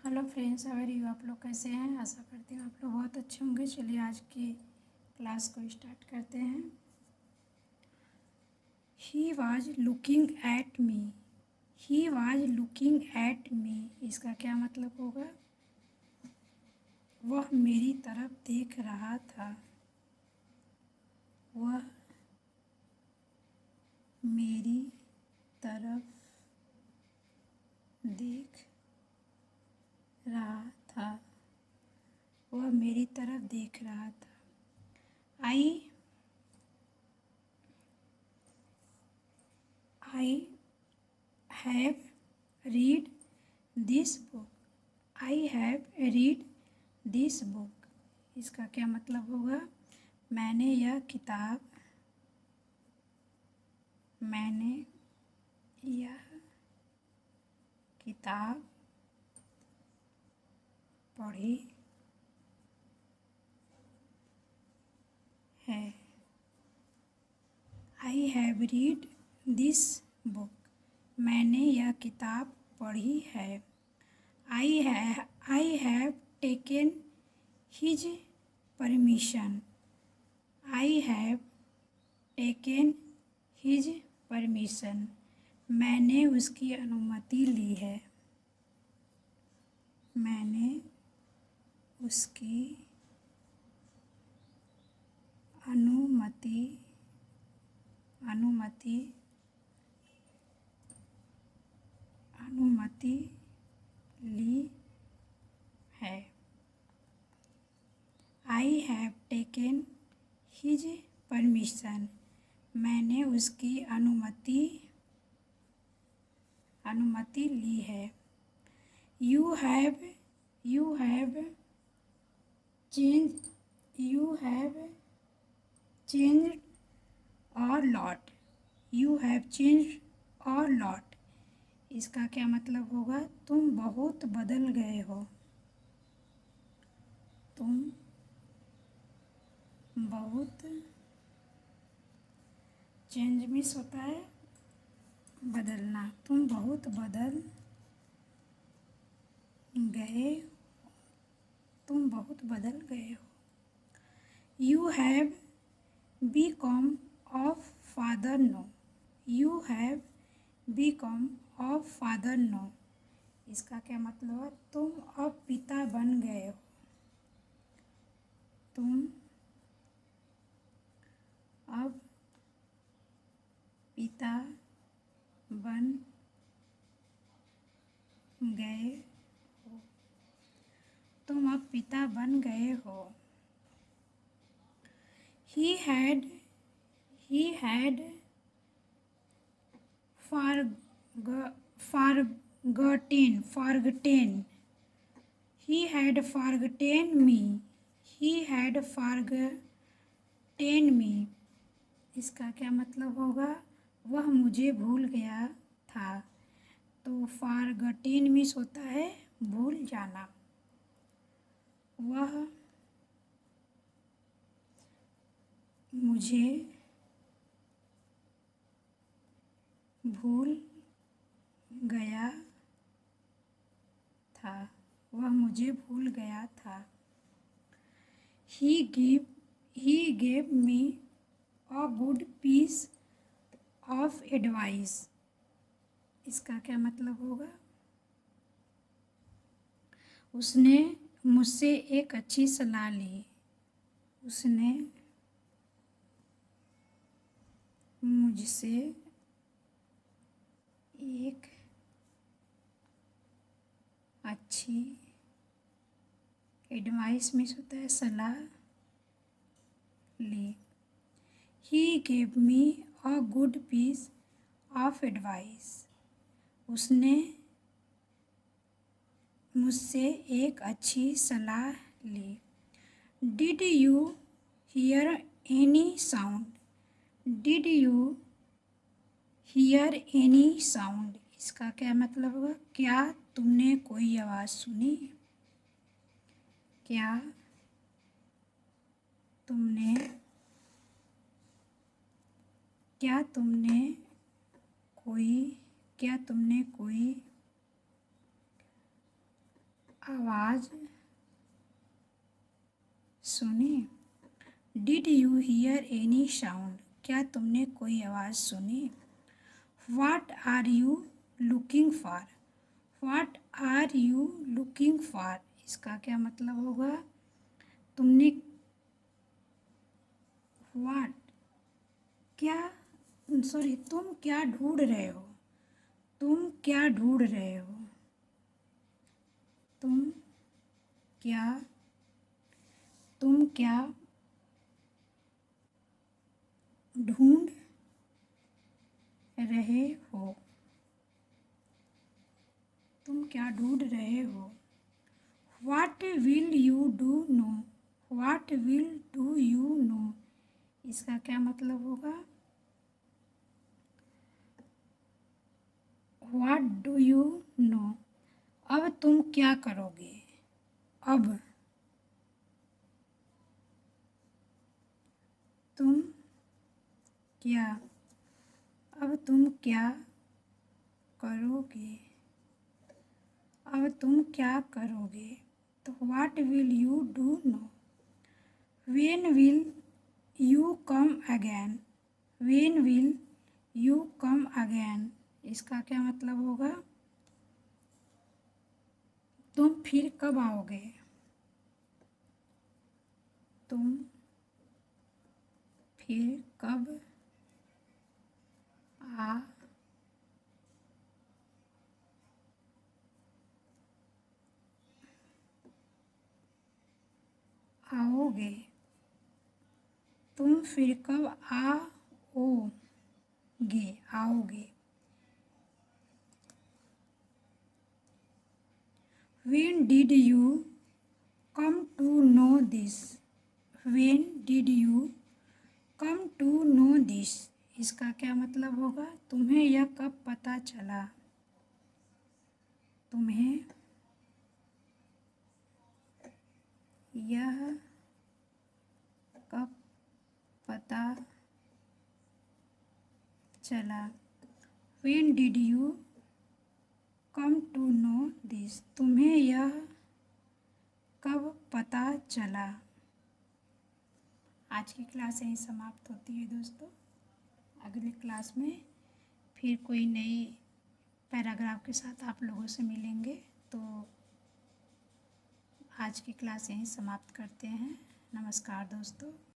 Hello friends, how are you. आप लोग कैसे हैं? आशा करती हूँ आप लोग बहुत अच्छे होंगे। चलिए आज की क्लास को स्टार्ट करते हैं। He was looking at me. He was looking at me, इसका क्या मतलब होगा? वह मेरी तरफ देख रहा था। वह मेरी तरफ देख रहा था। वह मेरी तरफ देख रहा था। I have read this book. I have read this book. इसका क्या मतलब होगा? मैंने यह किताब पढ़ी है। I have read this book. मैंने यह किताब पढ़ी है। I have taken his permission. I have taken his permission. मैंने उसकी अनुमति ली है। मैंने उसकी अनुमति ली है। I have taken his permission. मैंने उसकी अनुमति ली है। You have changed a lot. You have changed a lot. इसका क्या मतलब होगा? तुम बहुत बदल गए हो। तुम बहुत, चेंज मिस होता है बदलना। तुम बहुत बदल गए हो। You have become a father now. You have become a father now. इसका क्या मतलब है? तुम अब पिता बन गए हो। तुम अब पिता बन गए हो। तुम अब पिता बन गए हो। He had forgotten. He had forgotten me. He had forgotten me. इसका क्या मतलब होगा? वह मुझे भूल गया था। तो forgotten मीन्स होता है भूल जाना। वह मुझे भूल गया था। वह मुझे भूल गया था। He gave me a good piece of advice. इसका क्या मतलब होगा? उसने मुझसे एक अच्छी सलाह ली। उसने मुझसे एक अच्छी, एडवाइस मीन्स होता है सलाह ली। He gave me a good piece of advice. उसने मुझसे एक अच्छी सलाह ली। Did you hear any sound? Did you hear any sound? इसका क्या मतलब होगा? क्या तुमने कोई आवाज़ सुनी? क्या तुमने कोई आवाज़ सुनी? Did you hear any sound? क्या तुमने कोई आवाज़ सुनी? What are you looking for? What are you looking for? इसका क्या मतलब होगा? तुमने व्हाट क्या सॉरी तुम क्या ढूंढ रहे हो? तुम क्या ढूंढ रहे हो? तुम क्या ढूंढ रहे हो? तुम क्या ढूंढ रहे हो? What will you do now? What will do you now? इसका क्या मतलब होगा? What do you now? अब तुम क्या करोगे? अब तुम क्या अब तुम क्या करोगे? अब तुम क्या करोगे? तो what will you do now? When will you come again? When will you come again? इसका क्या मतलब होगा? तुम फिर कब आओगे? तुम फिर कब आओगे? तुम फिर कब आओगे? When did you come to know this? When did you come to know this? इसका क्या मतलब होगा? तुम्हें यह कब पता चला? तुम्हें यह कब पता चला? When did you come to know this? तुम्हें यह कब पता चला? आज की क्लास यहीं समाप्त होती है दोस्तों। अगली क्लास में फिर कोई नई पैराग्राफ के साथ आप लोगों से मिलेंगे। तो आज की क्लास यहीं समाप्त करते हैं। नमस्कार दोस्तों।